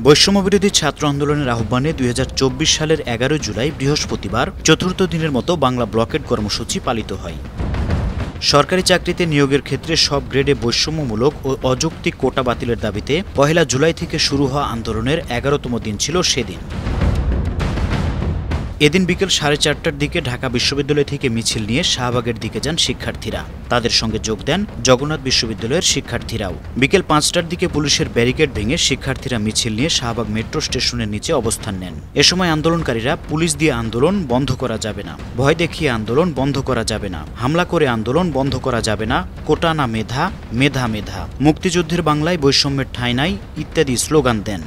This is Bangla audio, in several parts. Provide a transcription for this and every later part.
বৈষম্যবিরোধী ছাত্র আন্দোলনের আহ্বানে ২০২৪ সালের ১১ জুলাই বৃহস্পতিবার চতুর্থ দিনের মতো বাংলা ব্লকেট কর্মসূচি পালিত হয়। সরকারি চাকরিতে নিয়োগের ক্ষেত্রে সব গ্রেডে বৈষম্যমূলক ও অযৌক্তিক কোটা বাতিলের দাবিতে ১ জুলাই থেকে শুরু হওয়া আন্দোলনের ১১তম দিন ছিল সেদিন। এদিন বিকেল ৪:৩০টার দিকে ঢাকা বিশ্ববিদ্যালয় থেকে মিছিল নিয়ে শাহবাগের দিকে যান শিক্ষার্থীরা। তাদের সঙ্গে যোগ দেন জগন্নাথ বিশ্ববিদ্যালয়ের শিক্ষার্থীরাও। বিকেল ৫টার দিকে পুলিশের ব্যারিকেড ভেঙে শিক্ষার্থীরা মিছিল নিয়ে শাহবাগ মেট্রো স্টেশনের নিচে অবস্থান নেন। এ সময় আন্দোলনকারীরা পুলিশ দিয়ে আন্দোলন বন্ধ করা যাবে না, ভয় দেখিয়ে আন্দোলন বন্ধ করা যাবে না, হামলা করে আন্দোলন বন্ধ করা যাবে না, কোটা না মেধা, মেধা মেধা, মুক্তিযুদ্ধের বাংলায় বৈষম্যের ঠাঁই নাই ইত্যাদি স্লোগান দেন।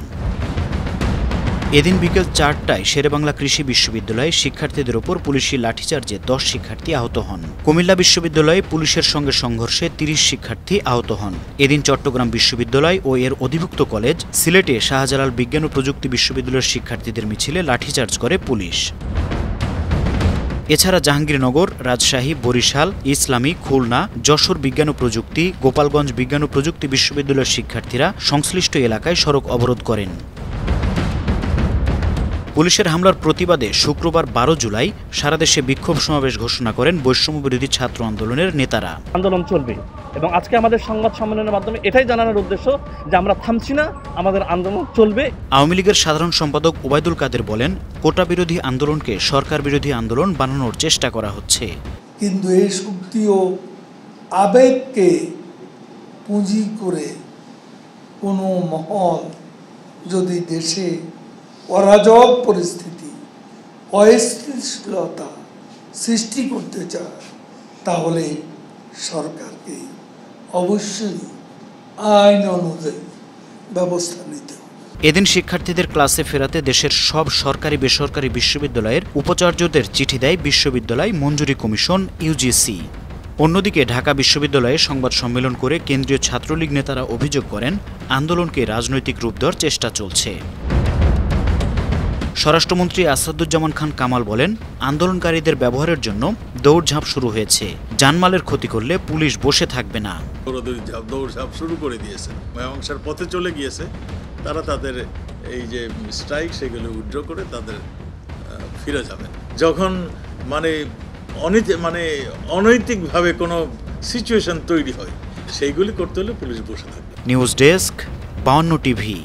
এদিন বিকেল ৪টায় শেরেবাংলা কৃষি বিশ্ববিদ্যালয়ে শিক্ষার্থীদের ওপর পুলিশি লাঠিচার্জে ১০ শিক্ষার্থী আহত হন। কুমিল্লা বিশ্ববিদ্যালয়ে পুলিশের সঙ্গে সংঘর্ষে ৩০ শিক্ষার্থী আহত হন। এদিন চট্টগ্রাম বিশ্ববিদ্যালয় ও এর অধিভুক্ত কলেজ, সিলেটে শাহজালাল বিজ্ঞান ও প্রযুক্তি বিশ্ববিদ্যালয়ের শিক্ষার্থীদের মিছিলে লাঠিচার্জ করে পুলিশ। এছাড়া জাহাঙ্গীরনগর, রাজশাহী, বরিশাল, ইসলামী, খুলনা, যশোর বিজ্ঞান ও প্রযুক্তি, গোপালগঞ্জ বিজ্ঞান ও প্রযুক্তি বিশ্ববিদ্যালয়ের শিক্ষার্থীরা সংশ্লিষ্ট এলাকায় সড়ক অবরোধ করেন। পুলিশের হামলার প্রতিবাদে শুক্রবার ১২ জুলাই সারা দেশে বিক্ষোভ সমাবেশ ঘোষণা করেন বৈষম্যবিরোধী ছাত্র আন্দোলনের নেতারা। আন্দোলন চলবে এবং আজকে আমাদের সংবাদ সম্মেলনের মাধ্যমে এটাই জানানোর উদ্দেশ্য যে আমরা থামছি না, আমাদের আন্দোলন চলবে। আওয়ামী লীগের সাধারণ সম্পাদক ওবায়দুল কাদের বলেন, কোটা বিরোধী আন্দোলনকে সরকার বিরোধী আন্দোলন বানানোর চেষ্টা করা হচ্ছে। কিন্তু এই শক্তি ও আবেগকে পুঁজি করে কোনো মহল যদি দেশে অরাজক পরিস্থিতি, অস্থিতিশীলতা সৃষ্টি করতে চায় তাহলে সরকারকে অবশ্যই আইন অনুযায়ী ব্যবস্থা নিতে হবে। এদিন শিক্ষার্থীদের ক্লাসে ফেরাতে দেশের সব সরকারি বেসরকারি বিশ্ববিদ্যালয়ের উপাচার্যদের চিঠি দেয় বিশ্ববিদ্যালয় মঞ্জুরি কমিশন ইউজিসি। অন্যদিকে ঢাকা বিশ্ববিদ্যালয়ে সংবাদ সম্মেলন করে কেন্দ্রীয় ছাত্রলীগ নেতারা অভিযোগ করেন, আন্দোলনকে রাজনৈতিক রূপ দেওয়ার চেষ্টা চলছে। স্বরাষ্ট্রমন্ত্রী আসাদুজ্জামান খান কামাল বলেন, আন্দোলনকারীদের ব্যবহারের জন্য দৌড়ঝাঁপ শুরু হয়েছে। জানমালের ক্ষতি করলে পুলিশ বসে থাকবে না। দৌড়ঝাঁপ শুরু করে দিয়েছে, মীমাংসার পথে চলে গিয়েছে। তারা তাদের এই যে স্ট্রাইক সেগুলো উইথড্র করে তাদের ফিরে যাবেন। যখন অনৈতিকভাবে কোনো সিচুয়েশন তৈরি হয়, সেইগুলি করতে হলে পুলিশ বসে থাকবে। News desk, ৫২ TV.